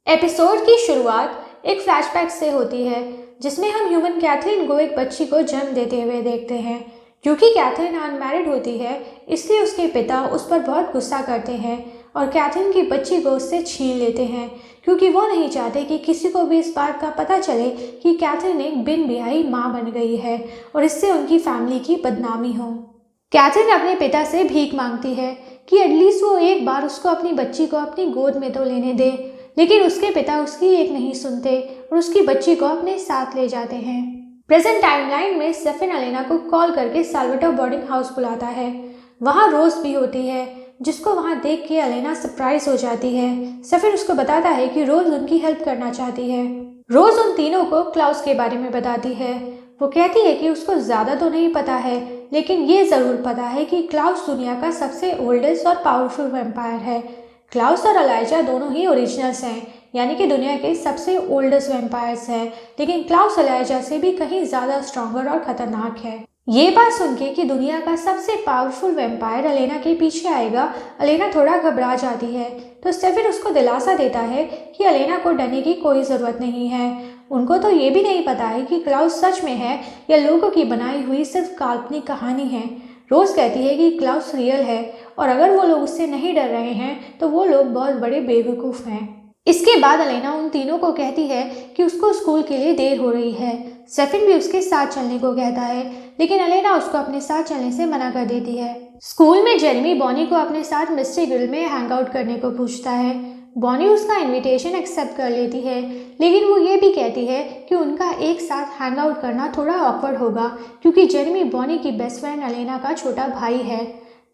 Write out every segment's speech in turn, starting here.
Episode की शुरुआत एक फ्लैशबैक से होती है जिसमें हम ह्यूमन कैथरीन को एक बच्ची को जन्म देते हुए देखते हैं। क्योंकि कैथरीन अनमैरिड होती है इसलिए उसके पिता उस पर बहुत गुस्सा करते हैं और कैथरीन की बच्ची को उससे छीन लेते हैं क्योंकि वो नहीं चाहते कि किसी को भी इस बात का पता चले कि कैथरीन एक बिन ब्याही माँ बन गई है और इससे उनकी फैमिली की बदनामी हो। कैथरीन अपने पिता से भीख मांगती है कि एटलीस्ट वो एक बार उसको अपनी बच्ची को अपनी गोद में तो लेने दे, लेकिन उसके पिता उसकी एक नहीं सुनते और उसकी बच्ची को अपने साथ ले जाते हैं। प्रेजेंट टाइमलाइन में स्टेफन अलेना को कॉल करके साल्वाटोर बोर्डिंग हाउस बुलाता है। वहाँ रोज भी होती है जिसको वहाँ देख के अलेना सरप्राइज हो जाती है। स्टेफन उसको बताता है कि रोज उनकी हेल्प करना चाहती है। रोज उन तीनों को क्लाउस के बारे में बताती है। वो कहती है कि उसको ज़्यादा तो नहीं पता है, लेकिन ये ज़रूर पता है कि क्लाउस दुनिया का सबसे ओल्डेस्ट और पावरफुल वैम्पायर है। क्लाउस और अलाइजा दोनों ही ओरिजिनल्स हैं, यानी कि दुनिया के सबसे ओल्डेस्ट वैम्पायर्स हैं, लेकिन क्लाउस अलाइजा से भी कहीं ज़्यादा स्ट्रॉन्गर और ख़तरनाक है। ये बात सुन के कि दुनिया का सबसे पावरफुल वैम्पायर अलेना के पीछे आएगा, अलेना थोड़ा घबरा जाती है। तो स्टेफन उसको दिलासा देता है कि अलेना को डरने की कोई ज़रूरत नहीं है। उनको तो ये भी नहीं पता है कि क्लाउस सच में है या लोगों की बनाई हुई सिर्फ काल्पनिक कहानी है। रोज कहती है कि क्लाउस रियल है और अगर वो लोग उससे नहीं डर रहे हैं तो वो लोग बहुत बड़े बेवकूफ़ हैं। इसके बाद अलेना उन तीनों को कहती है कि उसको स्कूल के लिए देर हो रही है। स्टेफन भी उसके साथ चलने को कहता है, लेकिन अलेना उसको अपने साथ चलने से मना कर देती है। स्कूल में जेरेमी बॉनी को अपने साथ मिस्ट्री ग्रिल में हैंग आउट करने को पूछता है। बॉनी उसका इनविटेशन एक्सेप्ट कर लेती है, लेकिन वो ये भी कहती है कि उनका एक साथ हैंग आउट करना थोड़ा ऑकवर्ड होगा क्योंकि जेरेमी बॉनी की बेस्ट फ्रेंड अलेना का छोटा भाई है।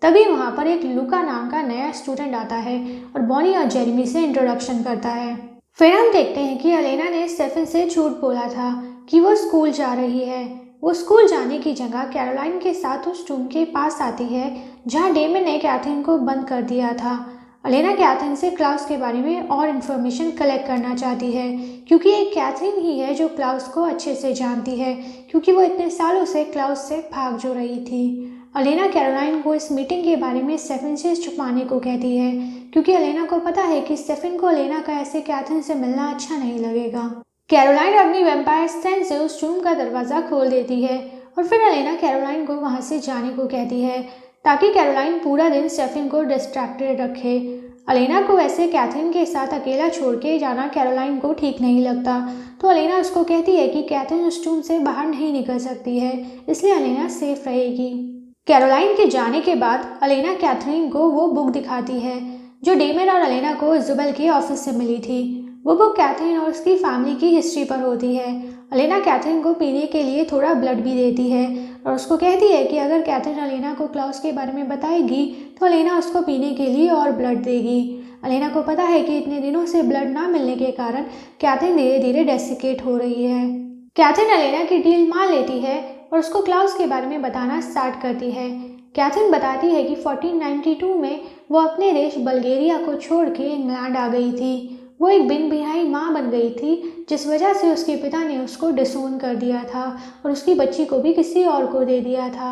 तभी वहाँ पर एक लुका नाम का नया स्टूडेंट आता है और बॉनी और जेरेमी से इंट्रोडक्शन करता है। फिर हम देखते हैं कि अलेना ने स्टेफन से झूठ बोला था कि वो स्कूल जा रही है। वो स्कूल जाने की जगह कैरोलाइन के साथ उस रूम के पास आती है जहाँ डेमन ने कैथरीन को बंद कर दिया था। अलेना कैथरीन से क्लाउस के बारे में और इन्फॉर्मेशन कलेक्ट करना चाहती है क्योंकि एक कैथरीन ही है जो क्लाउस को अच्छे से जानती है, क्योंकि वो इतने सालों से क्लाउस से भाग जो रही थी। अलेना कैरोलाइन को इस मीटिंग के बारे में स्टेफन से छुपाने को कहती है क्योंकि अलेना को पता है कि स्टेफन को अलेना का ऐसे कैथरीन से मिलना अच्छा नहीं लगेगा। कैरोलाइन अपनी वैम्पायर स्ट्रेंथ से उस रूम का दरवाज़ा खोल देती है और फिर अलेना कैरोलाइन को वहाँ से जाने को कहती है ताकि कैरोलाइन पूरा दिन स्टेफन को डिस्ट्रैक्टेड रखे। अलेना को ऐसे कैथरीन के साथ अकेला छोड़ के जाना कैरोलाइन को ठीक नहीं लगता, तो अलेना उसको कहती है कि कैथरीन उस रूम से बाहर नहीं निकल सकती है, इसलिए अलेना सेफ रहेगी। कैरोलाइन के जाने के बाद अलेना कैथरीन को वो बुक दिखाती है जो डेमन और अलेना को इज़ाबेल के ऑफिस से मिली थी। वो बुक कैथरीन और उसकी फैमिली की हिस्ट्री पर होती है। अलेना कैथरीन को पीने के लिए थोड़ा ब्लड भी देती है और उसको कहती है कि अगर कैथरीन अलेना को क्लाउस के बारे में बताएगी तो अलेना उसको पीने के लिए और ब्लड देगी। अलेना को पता है कि इतने दिनों से ब्लड ना मिलने के कारण कैथरीन धीरे धीरे डेसिकेट हो रही है। कैथरीन अलेना की डील मान लेती है और उसको क्लाउस के बारे में बताना स्टार्ट करती है। कैथरीन बताती है कि 1492 में वो अपने देश बल्गेरिया को छोड़ के इंग्लैंड आ गई थी। वो एक बिन ब्याही माँ बन गई थी जिस वजह से उसके पिता ने उसको डिसोन कर दिया था और उसकी बच्ची को भी किसी और को दे दिया था।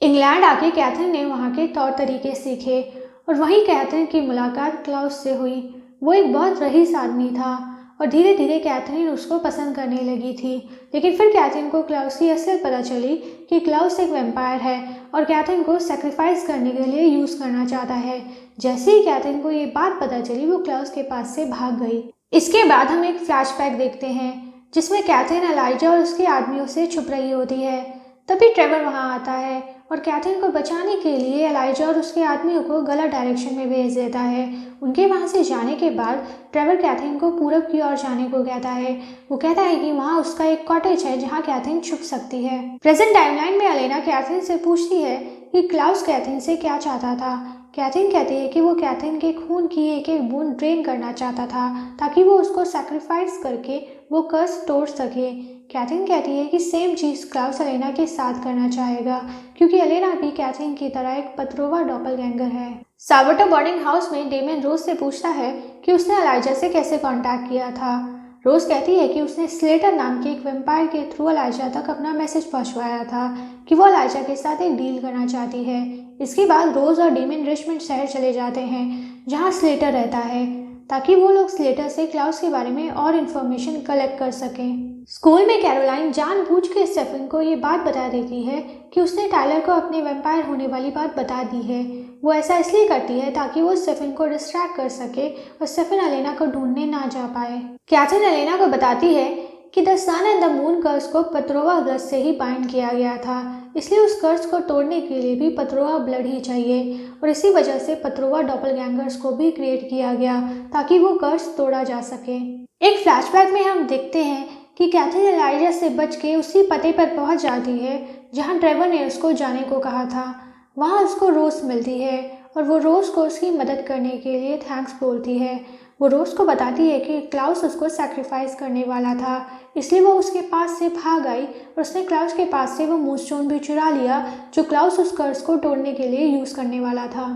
इंग्लैंड आके कैथरीन ने वहाँ के तौर तरीके सीखे और वहीं कैथरीन की मुलाकात क्लाउस से हुई। वो एक बहुत रईस आदमी था और धीरे धीरे कैथरीन उसको पसंद करने लगी थी, लेकिन फिर कैथरीन को क्लाउस की असलियत पता चली कि क्लाउस एक वैम्पायर है और कैथरीन को सेक्रीफाइस करने के लिए यूज़ करना चाहता है। जैसे ही कैथरीन को ये बात पता चली वो क्लाउस के पास से भाग गई। इसके बाद हम एक फ्लैशबैक देखते हैं जिसमें कैथरीन अलाइजा और उसके आदमियों से छुप रही होती है। तभी ट्रेवर वहाँ आता है और कैथरीन को बचाने के लिए अलाइजा और उसके आदमियों को गलत डायरेक्शन में भेज देता है। उनके वहाँ से जाने के बाद ट्रेवर कैथरीन को पूरब की ओर जाने को कहता है। वो कहता है कि वहाँ उसका एक कॉटेज है जहाँ कैथरीन छुप सकती है। प्रेजेंट टाइमलाइन में अलेना कैथरीन से पूछती है कि क्लाउस कैथरीन से क्या चाहता था। कैथरीन कहती है कि वो कैथरीन के खून की एक एक बूंद ड्रेन करना चाहता था ताकि वो उसको सैक्रिफाइस करके वो कर्स तोड़ सके। कैथरीन कहती है कि सेम चीज़ क्लाउस अलेना के साथ करना चाहेगा क्योंकि अलेना भी कैथरीन की तरह एक पत्रोवा डॉपलगैंगर है। साल्वाटोर बोर्डिंग हाउस में डेमन रोज से पूछता है कि उसने अलाइजा से कैसे कांटेक्ट किया था। रोज कहती है कि उसने स्लेटर नाम के एक वैम्पायर के थ्रू अलाइजा तक अपना मैसेज पहुंचवाया था कि वो अलाइजा के साथ एक डील करना चाहती है। इसके बाद रोज और डेमन रिचमंड शहर चले जाते हैं जहां स्लेटर रहता है। ताकि वो लोग स्लेटर से क्लाउस के बारे में और इन्फॉर्मेशन कलेक्ट कर सकें। स्कूल में कैरोलाइन जानबूझ के स्टेफन को ये बात बता देती है कि उसने टाइलर को अपने वैम्पायर होने वाली बात बता दी है। वो ऐसा इसलिए करती है ताकि वो स्टेफन को डिस्ट्रैक्ट कर सके और स्टेफन एलेना को ढूंढने ना जा पाए। कैथरीन एलेना को बताती है कि the sun and the moon curse को पत्रोवा ब्लड से ही बाइंड किया गया था, इसलिए उस कर्स को तोड़ने के लिए भी पत्रोवा ब्लड ही चाहिए और इसी वजह से पत्रोवा डॉपलगैंगर्स को भी क्रिएट किया गया ताकि वो कर्स तोड़ा जा सके। एक फ्लैशबैक में हम देखते हैं कि कैथरीन एलाइजा से बच के उसी पते पर पहुंच जाती है जहां ट्रेवर ने उसको जाने को कहा था। वहां उसको रोज मिलती है और वो रोज को उसकी मदद करने के लिए थैंक्स बोलती है। वो रोज को बताती है कि क्लाउस उसको सैक्रिफाइस करने वाला था, इसलिए वो उसके पास से भाग आई और उसने क्लाउस के पास से वो मूनस्टोन भी चुरा लिया जो क्लाउस उस कर्स को तोड़ने के लिए यूज़ करने वाला था।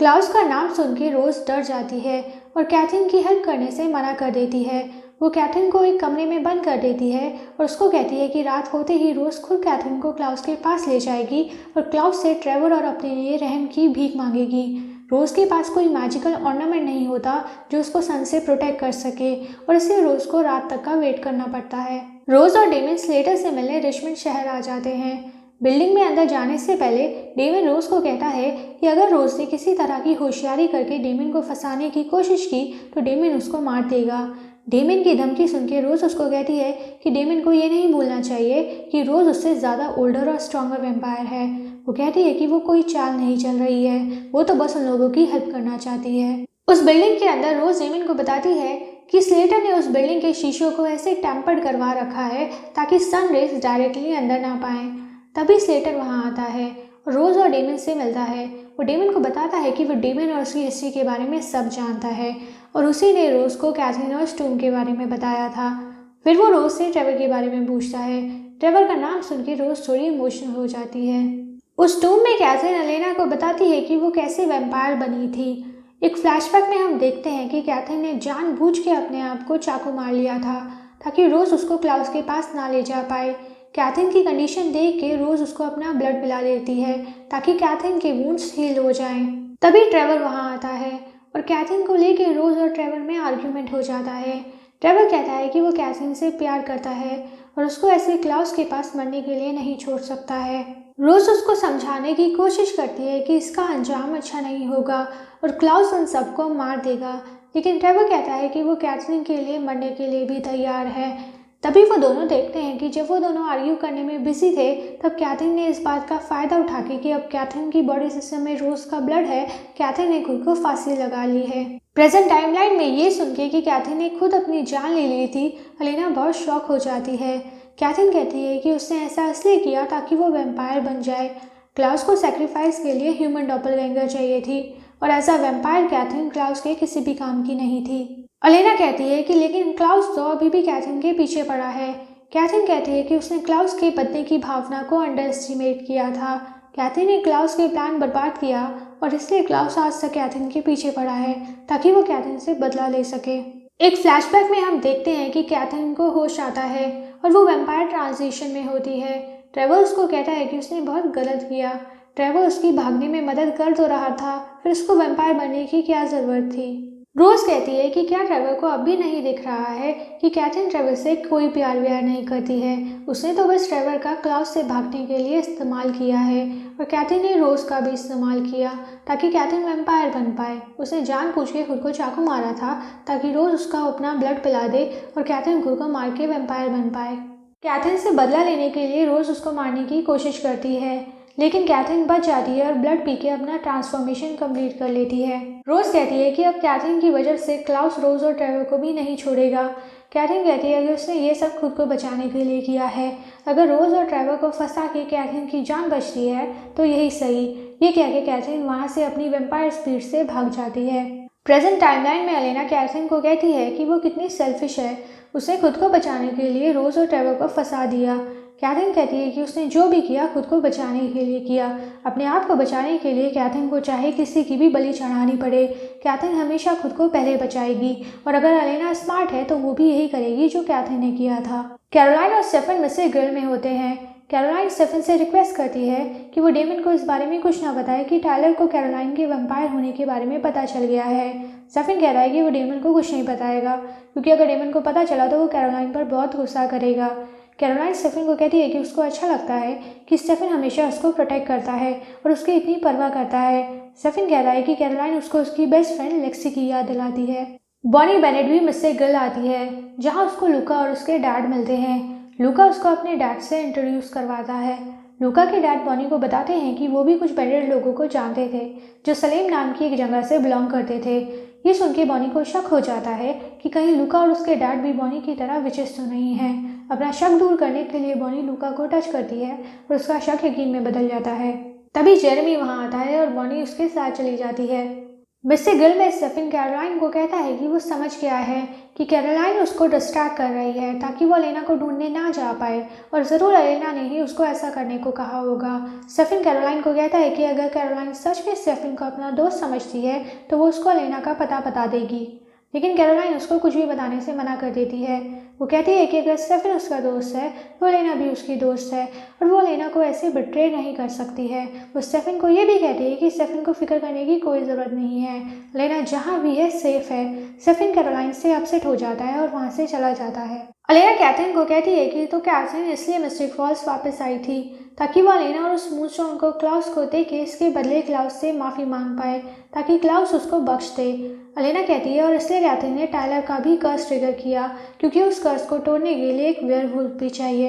क्लाउस का नाम सुन के रोज डर जाती है और कैथरीन की हेल्प करने से मना कर देती है। वो कैथरीन को एक कमरे में बंद कर देती है और उसको कहती है कि रात होते ही रोज खुद कैथरीन को क्लाउस के पास ले जाएगी और क्लाउस से ट्रेवर और अपने लिए रहम की भीख मांगेगी। रोज के पास कोई मैजिकल ऑर्नामेंट नहीं होता जो उसको सन से प्रोटेक्ट कर सके और इसलिए रोज को रात तक का वेट करना पड़ता है। रोज और डेमन स्लेटर से मिलने रिचमंड शहर आ जाते हैं। बिल्डिंग में अंदर जाने से पहले डेमन रोज को कहता है कि अगर रोज ने किसी तरह की होशियारी करके डेमन को फंसाने की कोशिश की तो डेमन उसको मार देगा। डेमन की धमकी सुन के रोज उसको कहती है कि डेमन को ये नहीं भूलना चाहिए कि रोज उससे ज़्यादा ओल्डर और स्ट्रॉन्गर वैम्पायर है। वो कहती है कि वो कोई चाल नहीं चल रही है, वो तो बस उन लोगों की हेल्प करना चाहती है। उस बिल्डिंग के अंदर रोज डेमन को बताती है कि स्लेटर ने उस बिल्डिंग के शीशों को ऐसे टेम्पर्ड करवा रखा है ताकि सन रेज डायरेक्टली अंदर ना पाएं। तभी स्लेटर वहाँ आता है और रोज और डेमन से मिलता है। वो डेमन को बताता है कि वो डेमन और उसकी हिस्ट्री के बारे में सब जानता है और उसी ने रोज को कैथरीन और स्टूम के बारे में बताया था। फिर वो रोज से ट्रेवर के बारे में पूछता है। ट्रेवर का नाम सुन के रोज थोड़ी इमोशनल हो जाती है। उस टूम में कैथरीन एलेना को बताती है कि वो कैसे वैम्पायर बनी थी। एक फ्लैशबैक में हम देखते हैं कि कैथरीन ने जानबूझ के अपने आप को चाकू मार लिया था ताकि रोज उसको क्लाउस के पास ना ले जा पाए। कैथरीन की कंडीशन देख के रोज उसको अपना ब्लड पिला देती है ताकि कैथरीन के वुंड्स हील हो जाएं। तभी ट्रेवर वहाँ आता है और कैथरीन को लेके रोज और ट्रेवर में आर्ग्यूमेंट हो जाता है। ट्रेवर कहता है कि वो कैथरीन से प्यार करता है और उसको ऐसे क्लाउस के पास मरने के लिए नहीं छोड़ सकता है। रोज उसको समझाने की कोशिश करती है कि इसका अंजाम अच्छा नहीं होगा और क्लाउस उन सबको मार देगा, लेकिन ट्रेवर कहता है कि वो कैथरीन के लिए मरने के लिए भी तैयार है। तभी वो दोनों देखते हैं कि जब वो दोनों आर्ग्यू करने में बिजी थे तब कैथरीन ने इस बात का फ़ायदा उठा के कि अब कैथरीन की बॉडी सिस्टम में रोज का ब्लड है, कैथरीन ने खुद को फांसी लगा ली है। प्रेजेंट टाइमलाइन में ये सुन के कि कैथरीन ने खुद अपनी जान ले ली थी, एलेना बहुत शॉक हो जाती है। कैथरीन कहती है कि उसने ऐसा इसलिए किया ताकि वो वैम्पायर बन जाए। क्लाउस को सैक्रिफाइस के लिए ह्यूमन डॉपलगैंगर चाहिए थी और as a vampire Katherine Klaus के किसी भी काम की नहीं थी। एलेना कहती है कि लेकिन क्लाउस तो अभी भी कैथरीन के पीछे पड़ा है। कैथरीन कहती है कि उसने क्लाउस के बदले की भावना को अंडर एस्टिमेट किया था। कैथरीन ने क्लाउस के प्लान बर्बाद किया और इसलिए क्लाउस आज तक कैथरीन के पीछे पड़ा है ताकि वो कैथरीन से बदला ले सके। एक फ्लैशबैक में हम देखते हैं कि कैथरीन को होश आता है और वो वैम्पायर ट्रांजिशन में होती है। ट्रेवर उसको कहता है कि उसने बहुत गलत किया। ट्रेवर उसकी भागने में मदद कर तो रहा था, फिर उसको वैम्पायर बनने की क्या ज़रूरत थी। रोज कहती है कि क्या ट्रेवर को अब भी नहीं दिख रहा है कि कैथरीन ट्रेवर से कोई प्यार व्यार नहीं करती है। उसने तो बस ट्रेवर का क्लाउस से भागने के लिए इस्तेमाल किया है और कैथरीन ने रोज का भी इस्तेमाल किया ताकि कैथरीन वैम्पायर बन पाए। उसने जानबूझ के खुद को चाकू मारा था ताकि रोज उसका अपना ब्लड पिला दे और कैथरीन खुद को मार के वैम्पायर बन पाए। कैथरीन से बदला लेने के लिए रोज उसको मारने की कोशिश करती है, लेकिन कैथरीन बच जाती है और ब्लड पी के अपना ट्रांसफॉर्मेशन कंप्लीट कर लेती है। रोज कहती है कि अब कैथरीन की वजह से क्लाउस रोज और ट्रेवर को भी नहीं छोड़ेगा। कैथरीन कहती है कि उसने ये सब खुद को बचाने के लिए किया है। अगर रोज और ट्रेवर को फंसा के कैथरीन की जान बचती है तो यही सही। ये कह के कैथरीन वहाँ से अपनी वैम्पायर स्पीड से भाग जाती है। प्रेजेंट टाइमलाइन में एलेना कैथरीन को कहती है कि वो कितनी सेल्फिश है, उसने खुद को बचाने के लिए रोज और ट्रेवर को फंसा दिया। कैथरीन कहती है कि उसने जो भी किया खुद को बचाने के लिए किया। अपने आप को बचाने के लिए कैथरीन को चाहे किसी की भी बलि चढ़ानी पड़े, कैथरीन हमेशा खुद को पहले बचाएगी और अगर एलेना स्मार्ट है तो वो भी यही करेगी जो कैथरीन ने किया था। कैरोलाइन और स्टेफन मिस्टर ग्रिल में होते हैं। कैरोलाइन स्टेफन से रिक्वेस्ट करती है कि वो डेमन को इस बारे में कुछ ना बताए कि टाइलर को कैरोलाइन के वैम्पायर होने के बारे में पता चल गया है। स्टेफन कह रहा है कि वो डेमन को कुछ नहीं बताएगा, क्योंकि अगर डेमन को पता चला तो वो कैरोलाइन पर बहुत गुस्सा करेगा। कैरोलाइन स्टेफन को कहती है कि उसको अच्छा लगता है कि स्टेफन हमेशा उसको प्रोटेक्ट करता है और उसकी इतनी परवाह करता है। स्टेफन कह रहा है कि कैरोलाइन उसको उसकी बेस्ट फ्रेंड लेक्सी की याद दिलाती है। बॉनी बेनेट भी मिस्टर गिल आती है, जहाँ उसको लूका और उसके डैड मिलते हैं। लूका उसको अपने डैड से इंट्रोड्यूस करवाता है। लूका के डैड बॉनी को बताते हैं कि वो भी कुछ बेनेट लोगों को जानते थे, जो सलेम नाम की एक जगह से बिलोंग करते थे। ये सुन के बॉनी को शक हो जाता है कि कहीं लूका और उसके डैड भी बॉनी की तरह विचेस तो नहीं हैं। अपना शक दूर करने के लिए बॉनी लूका को टच करती है और उसका शक यकीन में बदल जाता है। तभी जेरेमी वहाँ आता है और बॉनी उसके साथ चली जाती है। मिस्टर गिल में स्टेफन कैरोलाइन को कहता है कि वो समझ गया है कि कैरोलाइन उसको डिस्ट्रैक्ट कर रही है ताकि वो अलेना को ढूंढने ना जा पाए, और ज़रूर अलेना ने ही उसको ऐसा करने को कहा होगा। स्टेफन कैरोलाइन को कहता है कि अगर कैरोलाइन सच में स्टेफन को अपना दोस्त समझती है तो वो उसको अलेना का पता बता देगी, लेकिन कैरोलाइन उसको कुछ भी बताने से मना कर देती है। वो कहती है कि अगर स्टेफन उसका दोस्त है तो अलेना भी उसकी दोस्त है और वो अलेना को ऐसे बिट्रे नहीं कर सकती है। वो स्टेफन को ये भी कहती है कि स्टेफन को फिक्र करने की कोई ज़रूरत नहीं है, अलेना जहाँ भी है सेफ है। स्टेफन कैरोलाइन से अपसेट हो जाता है और वहाँ से चला जाता है। अलेना कैथरीन को कहती है कि तो कैथरीन इसलिए मिस्टिक फॉल्स वापस आई थी ताकि वो अलेना और उस मूनस्टोन को क्लाउस को दे के इसके बदले क्लाउस से माफ़ी मांग पाए ताकि क्लाउस उसको बख्श दे। अलेना कहती है और इसलिए कैथरीन ने टायलर का भी कर्स ट्रिगर किया क्योंकि उस कर्स को तोड़ने के लिए एक वेयरवुल्फ भी चाहिए।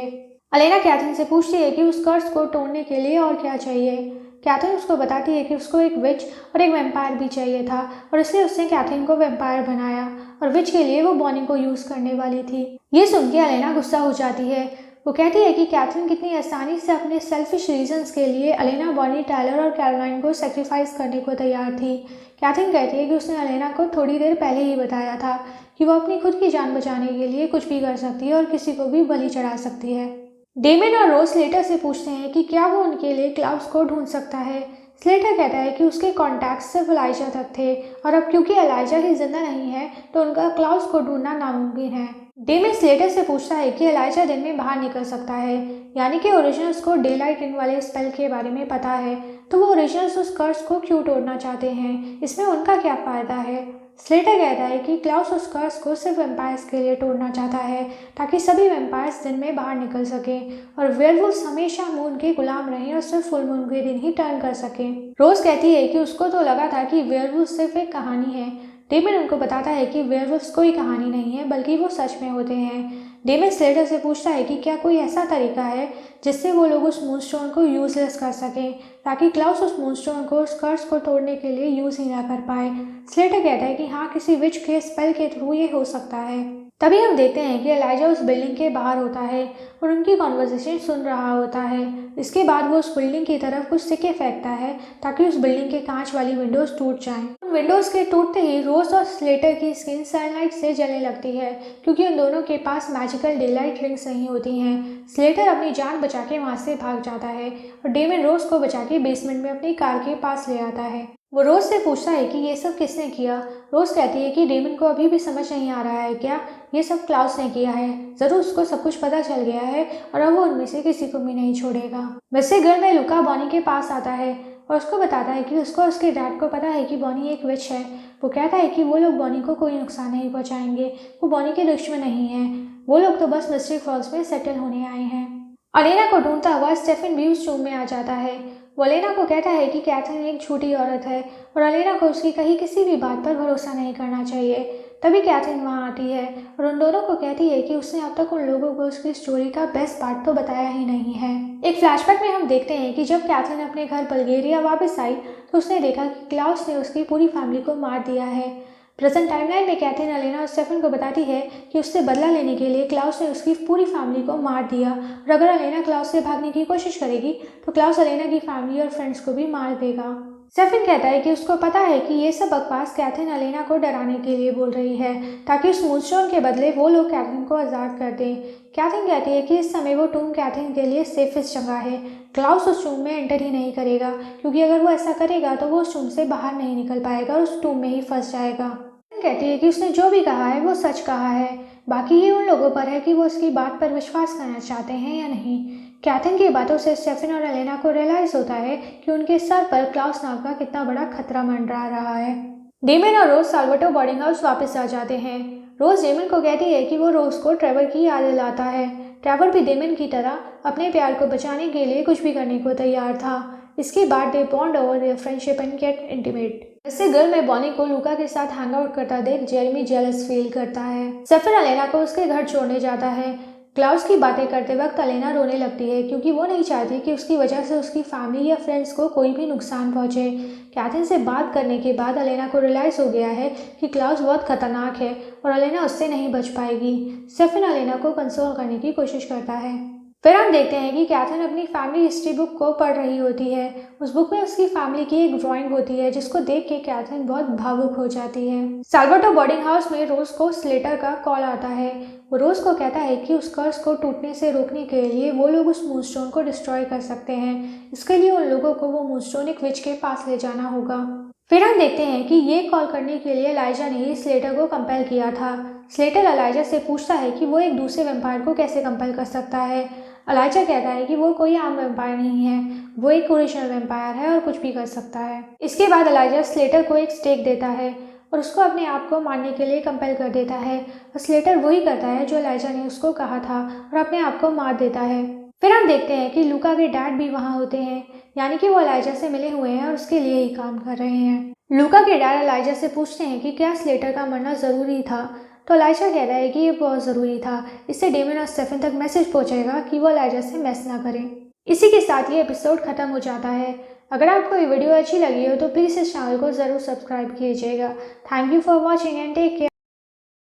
अलेना कैथरीन से पूछती है कि उस कर्स को तोड़ने के लिए और क्या चाहिए। कैथरीन उसको बताती है कि उसको एक विच और एक वेम्पायर भी चाहिए था और इसलिए उसने कैथरीन को वेम्पायर बनाया और विच के लिए वो बॉनी को यूज़ करने वाली थी। ये सुन के अलेना गुस्सा हो जाती है। वो कहती है कि कैथरीन कितनी आसानी से अपने सेल्फिश रीजंस के लिए अलेना, बॉनी, टायलर और कैरोलाइन को सेक्रीफाइस करने को तैयार थी। कैथरीन कहती है कि उसने अलेना को थोड़ी देर पहले ही बताया था कि वो अपनी खुद की जान बचाने के लिए कुछ भी कर सकती है और किसी को भी बलि चढ़ा सकती है। डेमन और रोज स्लेटर से पूछते हैं कि क्या वो उनके लिए क्लाउस को ढूंढ सकता है। स्लेटर कहता है कि उसके कॉन्टैक्ट सिर्फ एलाइजा तक थे और अब क्योंकि एलाइजा ही जिंदा नहीं है तो उनका क्लाउस को ढूंढना नामुमकिन है। डेमन स्लेटर से पूछता है कि एलाइजा दिन में बाहर निकल सकता है, यानी कि ओरिजिनल्स को डे लाइट रिंग वाले स्पेल के बारे में पता है, तो वो ओरिजिनल्स उस कर्स को क्यों तोड़ना चाहते हैं, इसमें उनका क्या फ़ायदा है। स्लेटर कहता है कि क्लाउस उस कर्स को सिर्फ वेम्पायर्स के लिए तोड़ना चाहता है ताकि सभी वेम्पायर्स दिन में बाहर निकल सकें और वेयरवुल्व्स हमेशा मून के गुलाम रहें और सिर्फ फुल मून के दिन ही टर्न कर सकें। रोज कहती है कि उसको तो लगा था कि वेयरवुल्व्स सिर्फ एक कहानी है। डेमन उनको बताता है कि वेयरवुल्व्स कोई कहानी नहीं है बल्कि वो सच में होते हैं। डेमन स्लेटर से पूछता है कि क्या कोई ऐसा तरीका है जिससे वो लोग उस मूनस्टोन को यूजलेस कर सकें ताकि क्लाउस उस मूनस्टोन को उस कर्स को तोड़ने के लिए यूज ही ना कर पाए। स्लेटर कहता है कि हाँ, किसी विच के स्पेल के थ्रू ये हो सकता है। तभी हम देखते हैं कि एलाइजा उस बिल्डिंग के बाहर होता है और उनकी कॉन्वर्सेशन सुन रहा होता है। इसके बाद वो उस बिल्डिंग की तरफ कुछ सिक्के फेंकता है ताकि उस बिल्डिंग के कांच वाली विंडोज टूट जाएं। उन विंडोज के टूटते ही रोज और स्लेटर की स्किन सनलाइट से जलने लगती है क्योंकि उन दोनों के पास मैजिकल डेलाइट रिंग्स नहीं होती हैं। स्लेटर अपनी जान बचा के वहाँ से भाग जाता है और डेमन रोज को बचा के बेसमेंट में अपनी कार के पास ले आता है। वो रोज से पूछता है कि ये सब किसने किया। रोज कहती है कि डेमन को अभी भी समझ नहीं आ रहा है क्या ये सब क्लाउस ने किया है। जरूर उसको सब कुछ पता चल गया है और अब वो उनमें से किसी को भी नहीं छोड़ेगा। वैसे घर में लुका बॉनी के पास आता है और उसको बताता है कि उसको उसके डैड को पता है कि बॉनी एक विच है। वो कहता है कि वो लोग बॉनी को कोई नुकसान नहीं पहुंचाएंगे, वो बॉनी के दुश्मन नहीं है, वो लोग तो बस मिस्टिक फॉल्स में सेटल होने आए हैं। अलेना को ढूंढता हुआ स्टेफन भी उस रूम में आ जाता है। वो अलेना को कहता है कि कैथरीन एक झूठी औरत है और अलेना को उसकी कहीं किसी भी बात पर भरोसा नहीं करना चाहिए। तभी कैथरीन वहाँ आती है और उन दोनों को कहती है कि उसने अब तक उन लोगों को उसकी स्टोरी का बेस्ट पार्ट तो बताया ही नहीं है। एक फ्लैशबैक में हम देखते हैं कि जब कैथरीन अपने घर बल्गेरिया वापस आई तो उसने देखा कि क्लाउस ने उसकी पूरी फैमिली को मार दिया है। प्रेजेंट टाइमलाइन में कैथरीन अलेना और स्टेफन को बताती है कि उससे बदला लेने के लिए क्लाउस ने उसकी पूरी फैमिली को मार दिया और अगर अलेना क्लाउस से भागने की कोशिश करेगी तो क्लाउस अलेना की फैमिली और फ्रेंड्स को भी मार देगा। स्टेफन कहता है कि उसको पता है कि ये सब बकवास कैथरीन अलेना को डराने के लिए बोल रही है ताकि उस मूनस्टोन के बदले वो लोग कैथरीन को आज़ाद कर दें। कैथरीन कहती है कि इस समय वो टूम कैथरीन के लिए सेफेस्ट जगह है। क्लाउस उस टूम में एंटर ही नहीं करेगा क्योंकि अगर वो ऐसा करेगा तो वो उस टूम से बाहर नहीं निकल पाएगा और उस टूम में ही फंस जाएगा। कहती है कि उसने जो भी कहा है वो सच कहा है, बाकी ये उन लोगों पर है कि वो उसकी बात पर विश्वास करना चाहते हैं या नहीं। कैथरीन की बातों से स्टेफन और अलेना को रियलाइज होता है कि उनके सर पर क्लाउस नाम का कितना बड़ा खतरा मंडरा रहा है। डेमन और रोज साल्वाटोर बोर्डिंग हाउस वापस आ जाते हैं। रोज डेमन को कहती है कि वो रोज को ट्रेवर की याद दिलाता है। ट्रेवर भी डेमन की तरह अपने प्यार को बचाने के लिए कुछ भी करने को तैयार था। इसके बाद they bond over their friendship and get intimate. इससे गर्ल में बॉनी को लूका के साथ हैंग आउट करता देख जेरेमी जेलस फील करता है। सेफिन अलेना को उसके घर छोड़ने जाता है। क्लाउस की बातें करते वक्त अलेना रोने लगती है क्योंकि वो नहीं चाहती कि उसकी वजह से उसकी फैमिली या फ्रेंड्स को कोई भी नुकसान पहुंचे। कैथरीन से बात करने के बाद अलेना को रियलाइज़ हो गया है कि क्लाउस बहुत खतरनाक है और अलेना उससे नहीं बच पाएगी। सेफिन अलेना को कंसोल करने की कोशिश करता है। फिर हम देखते हैं कि कैथरीन अपनी फैमिली हिस्ट्री बुक को पढ़ रही होती है। उस बुक में उसकी फैमिली की एक ड्राइंग होती है जिसको देख के कैथरीन बहुत भावुक हो जाती है। साल्वाटोर बोर्डिंग हाउस में रोज को स्लेटर का कॉल आता है। वो रोज को कहता है कि उस कर्स को टूटने से रोकने के लिए वो लोग उस मूनस्टोन को डिस्ट्रॉय कर सकते हैं। इसके लिए उन लोगों को वो मूनस्टोन एक विच के पास ले जाना होगा। फिर हम देखते हैं कि ये कॉल करने के लिए एलाइजा ने ही स्लेटर को कंपेल किया था। स्लेटर एलाइजा से पूछता है कि वो एक दूसरे वेम्पायर को कैसे कंपेल कर सकता है। एलाइजा कहता है कि वो कोई आम वेम्पायर नहीं है, वो एक ओरिजिनल वेम्पायर है और कुछ भी कर सकता है। इसके बाद एलाइजा स्लेटर को एक स्टेक देता है और उसको अपने आप को मारने के लिए कंपेल कर देता है। और स्लेटर वही करता है जो एलाइजा ने उसको कहा था और अपने आप को मार देता है। फिर हम देखते हैं कि लूका के डैड भी वहाँ होते हैं, यानी कि वो एलाइजा से मिले हुए हैं और उसके लिए ही काम कर रहे हैं। लूका के डैड एलाइजा से पूछते हैं कि क्या स्लेटर का मरना ज़रूरी था, तो एलाइजा कहता है कि ये बहुत ज़रूरी था। इससे डेमन और स्टेफन तक मैसेज पहुंचेगा कि वो एलाइजा से मैस ना करें। इसी के साथ ये एपिसोड ख़त्म हो जाता है। अगर आपको ये वीडियो अच्छी लगी हो तो प्लीज़ इस चैनल को ज़रूर सब्सक्राइब कीजिएगा। Thank you for watching and take care.